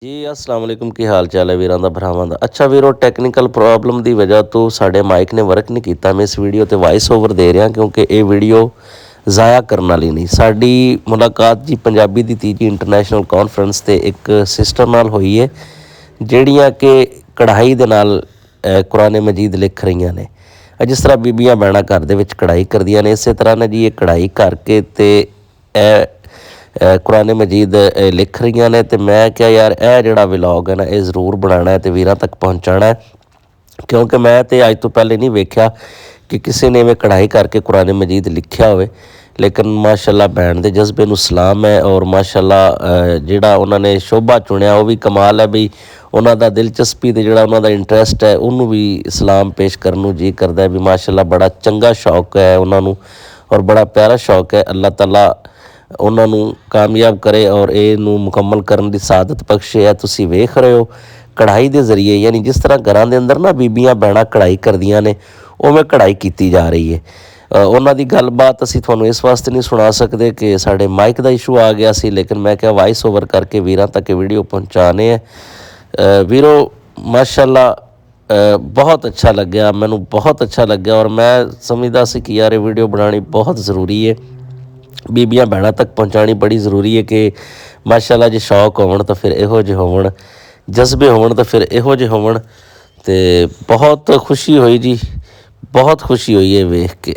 ਜੀ ਅਸਲਾਮ ਵਾਲੇਕੁਮ ਕੀ ਹਾਲ ਚਾਲ ਹੈ ਵੀਰਾਂ ਦਾ ਭਰਾਵਾਂ ਦਾ। ਅੱਛਾ ਵੀਰੋ, ਟੈਕਨੀਕਲ ਪ੍ਰੋਬਲਮ ਦੀ ਵਜ੍ਹਾ ਤੋਂ ਸਾਡੇ ਮਾਈਕ ਨੇ ਵਰਕ ਨਹੀਂ ਕੀਤਾ। ਮੈਂ ਇਸ ਵੀਡੀਓ ਤੇ ਵਾਇਸ ਓਵਰ ਦੇ ਰਿਹਾ ਕਿਉਂਕਿ ਇਹ ਵੀਡੀਓ ਜ਼ਾਇਆ ਕਰਨ ਵਾਲੀ ਨਹੀਂ। ਸਾਡੀ ਮੁਲਾਕਾਤ ਜੀ ਪੰਜਾਬੀ ਦੀ ਤੀਜੀ ਇੰਟਰਨੈਸ਼ਨਲ ਕਾਨਫਰੰਸ ਤੇ ਇੱਕ ਸਿਸਟਰ ਨਾਲ ਹੋਈ ਹੈ ਜਿਹੜੀਆਂ ਕਿ ਕਢਾਈ ਦੇ ਨਾਲ ਕੁਰਾਨ ਮਜੀਦ ਲਿਖ ਰਹੀਆਂ ਨੇ। ਜਿਸ ਤਰ੍ਹਾਂ ਬੀਬੀਆਂ ਭੈਣਾਂ ਘਰ ਦੇ ਵਿੱਚ ਕਢਾਈ ਕਰਦੀਆਂ ਨੇ, ਇਸੇ ਤਰ੍ਹਾਂ ਨੇ ਜੀ ਇਹ ਕਢਾਈ ਕਰਕੇ ਤੇ ਕੁਰਾਨ ਮਜੀਦ ਲਿਖ ਰਹੀਆਂ ਨੇ। ਅਤੇ ਮੈਂ ਕਿਹਾ ਯਾਰ ਇਹ ਜਿਹੜਾ ਵਲੋਗ ਹੈ ਨਾ ਇਹ ਜ਼ਰੂਰ ਬਣਾਉਣਾ ਅਤੇ ਵੀਰਾਂ ਤੱਕ ਪਹੁੰਚਾਉਣਾ, ਕਿਉਂਕਿ ਮੈਂ ਤਾਂ ਅੱਜ ਤੋਂ ਪਹਿਲੇ ਨਹੀਂ ਵੇਖਿਆ ਕਿ ਕਿਸੇ ਨੇ ਇਵੇਂ ਕਢਾਈ ਕਰਕੇ ਕੁਰਾਨ ਮਜੀਦ ਲਿਖਿਆ ਹੋਵੇ। ਲੇਕਿਨ ਮਾਸ਼ਾਅੱਲਾ ਭੈਣ ਦੇ ਜਜ਼ਬੇ ਨੂੰ ਸਲਾਮ ਹੈ। ਔਰ ਮਾਸ਼ਾਅੱਲਾ ਜਿਹੜਾ ਉਹਨਾਂ ਨੇ ਸ਼ੋਭਾ ਚੁਣਿਆ ਉਹ ਵੀ ਕਮਾਲ ਹੈ ਬਈ। ਉਹਨਾਂ ਦਾ ਦਿਲਚਸਪੀ ਅਤੇ ਜਿਹੜਾ ਉਹਨਾਂ ਦਾ ਇੰਟਰਸਟ ਹੈ ਉਹਨੂੰ ਵੀ ਸਲਾਮ ਪੇਸ਼ ਕਰਨ ਨੂੰ ਜੀ ਕਰਦਾ ਵੀ ਮਾਸ਼ਾਅੱਲਾ ਬੜਾ ਚੰਗਾ ਸ਼ੌਕ ਹੈ ਉਹਨਾਂ ਨੂੰ ਔਰ ਬੜਾ ਪਿਆਰਾ ਸ਼ੌਕ ਹੈ। ਅੱਲਾਹ ਤਾਲਾ ਉਹਨਾਂ ਨੂੰ ਕਾਮਯਾਬ ਕਰੇ ਔਰ ਇਹਨੂੰ ਮੁਕੰਮਲ ਕਰਨ ਦੀ ਸਾਦਤ ਬਖਸ਼ੇ। ਹੈ ਤੁਸੀਂ ਵੇਖ ਰਹੇ ਹੋ ਕਢਾਈ ਦੇ ਜ਼ਰੀਏ, ਯਾਨੀ ਜਿਸ ਤਰ੍ਹਾਂ ਘਰਾਂ ਦੇ ਅੰਦਰ ਨਾ ਬੀਬੀਆਂ ਭੈਣਾਂ ਕਢਾਈ ਕਰਦੀਆਂ ਨੇ ਉਵੇਂ ਕਢਾਈ ਕੀਤੀ ਜਾ ਰਹੀ ਹੈ। ਉਹਨਾਂ ਦੀ ਗੱਲਬਾਤ ਅਸੀਂ ਤੁਹਾਨੂੰ ਇਸ ਵਾਸਤੇ ਨਹੀਂ ਸੁਣਾ ਸਕਦੇ ਕਿ ਸਾਡੇ ਮਾਈਕ ਦਾ ਇਸ਼ੂ ਆ ਗਿਆ ਸੀ, ਲੇਕਿਨ ਮੈਂ ਕਿਹਾ ਵਾਇਸ ਓਵਰ ਕਰਕੇ ਵੀਰਾਂ ਤੱਕ ਇਹ ਵੀਡੀਓ ਪਹੁੰਚਾਉਣੇ ਹੈ। ਵੀਰੋ ਮਾਸ਼ਾਅੱਲਾ ਬਹੁਤ ਅੱਛਾ ਲੱਗਿਆ, ਮੈਨੂੰ ਬਹੁਤ ਅੱਛਾ ਲੱਗਿਆ ਔਰ ਮੈਂ ਸਮਝਦਾ ਸੀ ਕਿ ਯਾਰ ਇਹ ਵੀਡੀਓ ਬਣਾਉਣੀ ਬਹੁਤ ਜ਼ਰੂਰੀ ਹੈ, ਬੀਬੀਆਂ ਭੈਣਾਂ ਤੱਕ ਪਹੁੰਚਾਉਣੀ ਬੜੀ ਜ਼ਰੂਰੀ ਹੈ ਕਿ ਮਾਸ਼ਾਅੱਲਾ ਜੇ ਸ਼ੌਕ ਹੋਣ ਤਾਂ ਫਿਰ ਇਹੋ ਜਿਹੇ ਹੋਣ, ਜਜ਼ਬੇ ਹੋਣ ਤਾਂ ਫਿਰ ਇਹੋ ਜਿਹੇ ਹੋਣ। ਅਤੇ ਬਹੁਤ ਖੁਸ਼ੀ ਹੋਈ ਜੀ, ਬਹੁਤ ਖੁਸ਼ੀ ਹੋਈ ਹੈ ਵੇਖ ਕੇ।